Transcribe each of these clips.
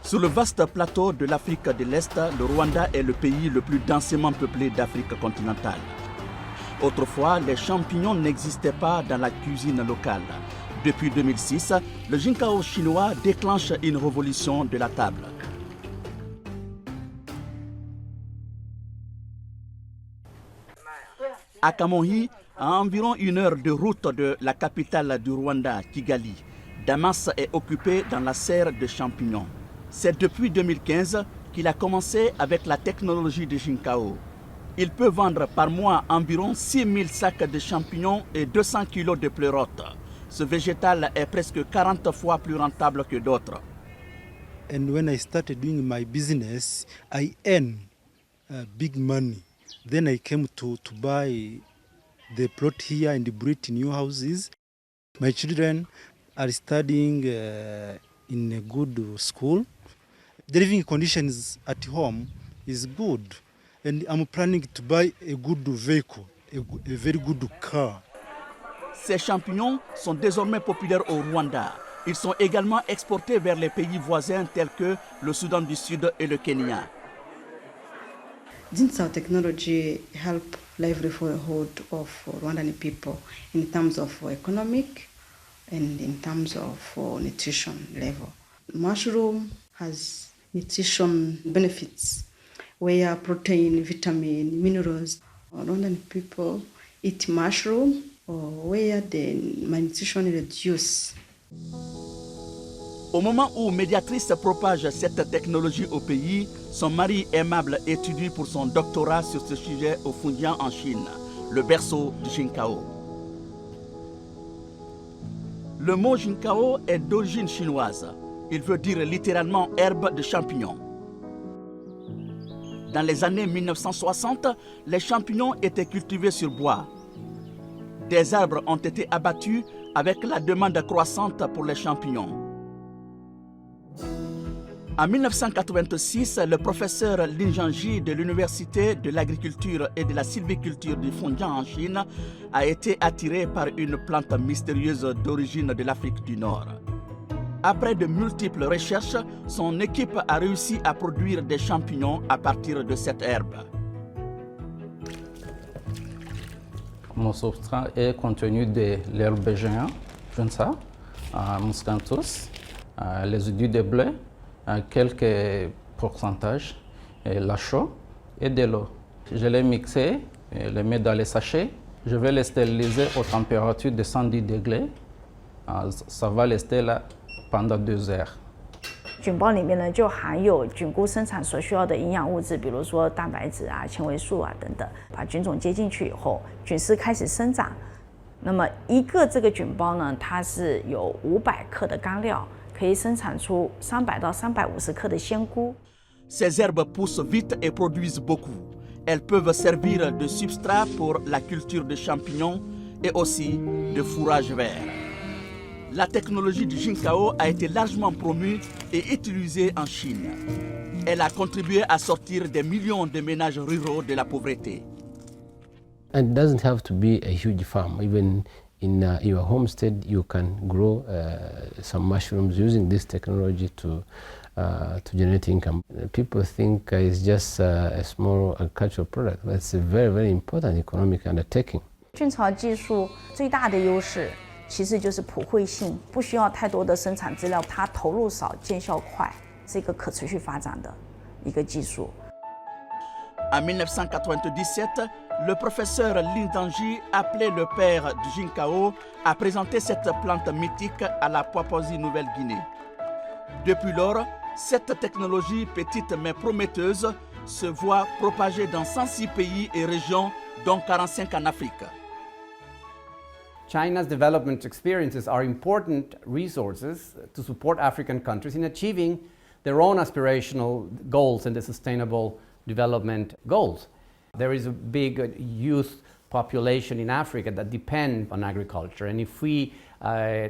Sur le vaste plateau de l'Afrique de l'Est, le Rwanda est le pays le plus densément peuplé d'Afrique continentale. Autrefois, les champignons n'existaient pas dans la cuisine locale. Depuis 2006, le jinkao chinois déclenche une révolution de la table. À Kamonyi, à environ 1 heure de route de la capitale du Rwanda, Kigali, Damas est occupé dans la serre de champignons. C'est depuis 2015 qu'il a commencé avec la technologie de jinkao. Il peut vendre par mois environ 6000 sacs de champignons et 200 kg de pleurotes. Ce végétal est presque 40 fois plus rentable que d'autres. And when I started doing my business, I earned big money. Then I came to buy the plot here and build new houses. My children are studying in a good school. The living conditions at home is good. And I'm planning to buy a good vehicle, a very good car. Ces champignons sont désormais populaires au Rwanda. Ils sont également exportés vers les pays voisins tels que le Soudan du Sud et le Kenya. Jinsao technology help livelihood of Rwandan people in terms of economic and in terms of nutrition level. Mushroom has nutrition benefits where protein, vitamin, minerals. Rwandan people eat mushroom where the malnutrition reduce. Au moment où Médiatrice propage cette technologie au pays, son mari aimable étudie pour son doctorat sur ce sujet au Fujian en Chine, le berceau du jinkao. Le mot jinkao est d'origine chinoise. Il veut dire littéralement herbe de champignon. Dans les années 1960, les champignons étaient cultivés sur bois. Des arbres ont été abattus avec la demande croissante pour les champignons. En 1986, le professeur Lin Zhangji de l'Université de l'agriculture et de la sylviculture du Fujian en Chine a été attiré par une plante mystérieuse d'origine de l'Afrique du Nord. Après de multiples recherches, son équipe a réussi à produire des champignons à partir de cette herbe. Mon substrat est contenu de l'herbe géant, Junsa, Muscanthus, les œufs de blé, quelques pourcentages, la chaux et de l'eau. Je l'ai mixé, le mets dans les sachets. Je vais les stériliser aux températures de 110 degrés. Ça va rester là pendant 2 heures. 菌包里面呢就含有菌菇生产所需要的营养物质，比如说蛋白质啊、纤维素啊等等。把菌种接进去以后，菌丝开始生长。那么一个这个菌包呢，它是有500克的干料，可以生产出300到350克的鲜菇。Ces herbes poussent vite et produisent beaucoup. Elles peuvent servir de substrat pour la culture de champignons et aussi de fourrage vert. La technologie du jinkao a été largement promue et utilisée en Chine. Elle a contribué à sortir des millions de ménages ruraux de la pauvreté. And it doesn't have to be a huge farm. Even in your homestead, you can grow some mushrooms using this technology to generate income. People think it's just a small agricultural product, but it's a very, very important economic undertaking. 菌草技术最大的优势其实就是普惠性，不需要太多的生产资料，它投入少，见效快，是一个可持续发展的一个技术。En 1997, le professeur Lin Zhangji, appelé le père du jinkao, a présenté cette plante mythique à la Papouasie-Nouvelle-Guinée. Depuis lors, cette technologie petite mais prometteuse se voit propagée dans 106 pays et régions, dont 45 en Afrique. China's development experiences are important resources to support African countries in achieving their own aspirational goals and the sustainable development goals. There is a big youth population in Africa that depend on agriculture, and if we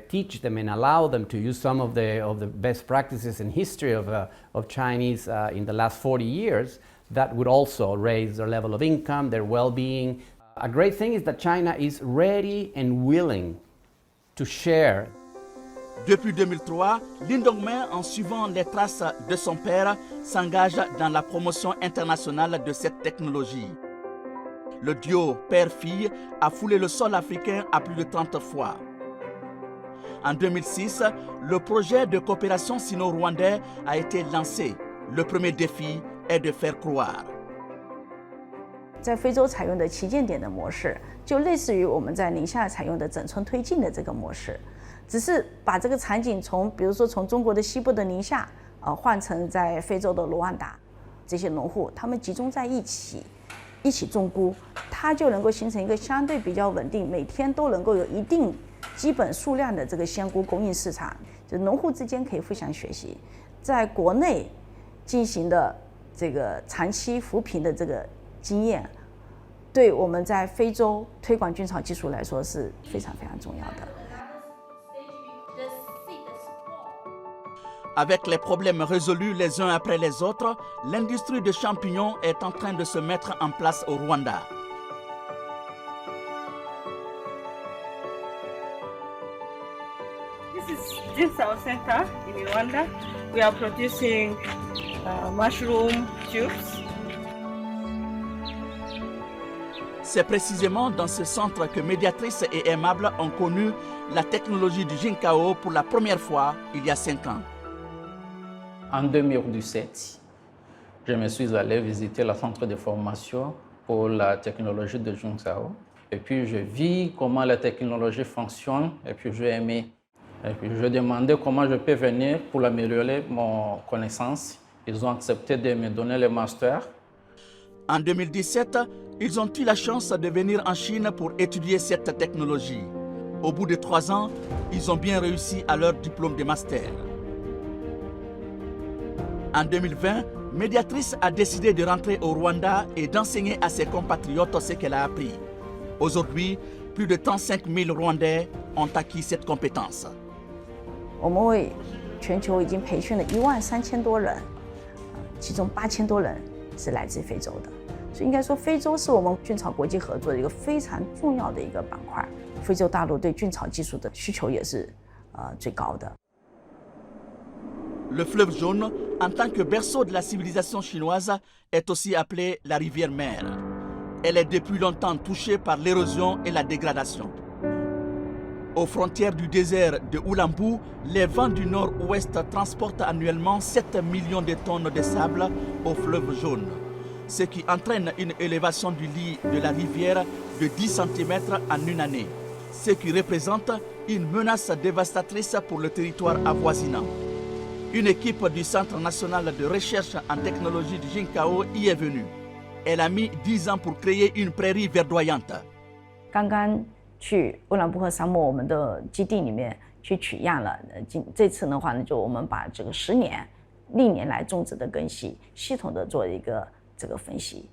teach them and allow them to use some of the best practices and history of Chinese in the last 40 years, that would also raise their level of income, their well-being. A great thing is that China is ready and willing to share. Depuis 2003, Lin Dongmei, en suivant les traces de son père, s'engage dans la promotion internationale de cette technologie. Le duo père-fille a foulé le sol africain à plus de 30 fois. En 2006, le projet de coopération sino-rwandais a été lancé. Le premier défi est de faire croire. 在非洲采用的旗舰点的模式，就类似于我们在宁夏采用的整村推进的这个模式，只是把这个场景比如说从中国的西部的宁夏，换成在非洲的卢旺达，这些农户他们集中在一起种菇，它就能够形成一个相对比较稳定，每天都能够有一定基本数量的这个鲜菇供应市场，就农户之间可以互相学习，在国内进行的这个长期扶贫的这个经验，对我们在非洲推广菌草技术来说是非常非常重要的。Avec les problèmes résolus les uns après les autres, l'industrie de champignons est en train de se mettre en place au Rwanda. This is Ginsao Center in Rwanda. We are producing mushroom tubes. C'est précisément dans ce centre que Médiatrice et Aimable ont connu la technologie du Jinkao pour la première fois il y a 5 ans. En 2017, je me suis allé visiter le centre de formation pour la technologie de Jinkao. Et puis, je vis comment la technologie fonctionne et puis j'ai aimé. Et puis, je demandais comment je peux venir pour améliorer mon connaissance. Ils ont accepté de me donner le master. En 2017, ils ont eu la chance de venir en Chine pour étudier cette technologie. Au bout de 3 ans, ils ont bien réussi à leur diplôme de master. En 2020, Médiatrice a décidé de rentrer au Rwanda et d'enseigner à ses compatriotes ce qu'elle a appris. Aujourd'hui, plus de 35 000 Rwandais ont acquis cette compétence. 我们为全球已经培训了13000多人，其中8000多人是来自非洲的，所以应该说非洲是我们菌草国际合作的一个非常重要的一个板块。非洲大陆对菌草技术的需求也是最高的。Le fleuve jaune, en tant que berceau de la civilisation chinoise, est aussi appelé la rivière mère. Elle est depuis longtemps touchée par l'érosion et la dégradation. Aux frontières du désert de Oulambu, les vents du nord-ouest transportent annuellement 7 millions de tonnes de sable au fleuve jaune, ce qui entraîne une élévation du lit de la rivière de 10 cm en une année, ce qui représente une menace dévastatrice pour le territoire avoisinant. Une équipe du Centre national de recherche en technologie du Jinkao y est venue. Elle a mis 10 ans pour créer une prairie verdoyante. 刚刚去乌兰布和沙漠我们的基地里面去取样了，这次的话呢，就我们把这个10年历年来种植的根系系统的做一个这个分析。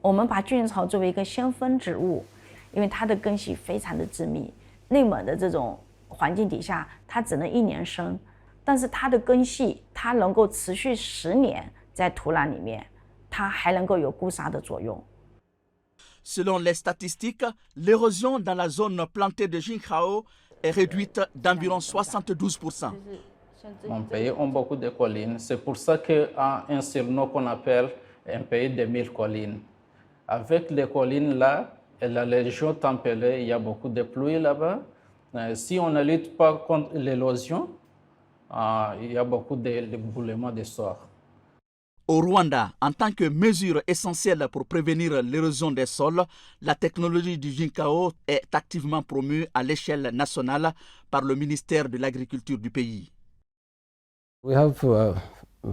我们把菌草作为一个先锋植物，因为它的根系非常的致密，内蒙的这种环境底下，它只能1年生。但是它的根系，它能够持续10年在土壤里面，它还能够有固沙的作用。Selon les statistiques, l'érosion dans la zone plantée de Jinkao est réduite d'environ 72%. Mon pays a beaucoup de collines. C'est pour ça qu'à un surnom qu'on appelle un pays de 1000 collines. Avec les collines là, et la région tempérée, il y a beaucoup de pluie là-bas. Si on ne lutte pas contre l'érosion, il y a beaucoup d'éboulements de sol. Au Rwanda, en tant que mesure essentielle pour prévenir l'érosion des sols, la technologie du Jinkao est activement promue à l'échelle nationale par le ministère de l'Agriculture du pays. We have,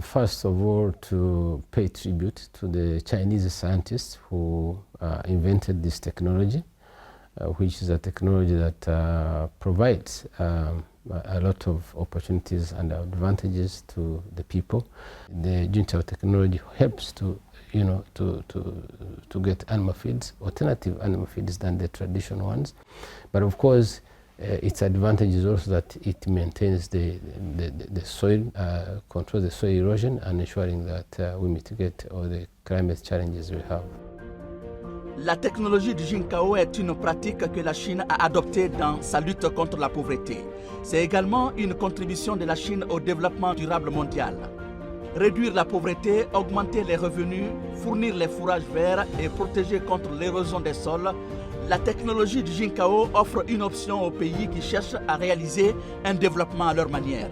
first of all, to pay tribute to the Chinese scientists who invented this technology, which is a technology that provides a lot of opportunities and advantages to the people. The Jinkao technology helps to get animal feeds, alternative animal feeds than the traditional ones. But of course, its advantage is also that it maintains the soil, controls the soil erosion, and ensuring that we mitigate all the climate challenges we have. La technologie du Jinkao est une pratique que la Chine a adoptée dans sa lutte contre la pauvreté. C'est également une contribution de la Chine au développement durable mondial. Réduire la pauvreté, augmenter les revenus, fournir les fourrages verts et protéger contre l'érosion des sols, la technologie du Jinkao offre une option aux pays qui cherchent à réaliser un développement à leur manière.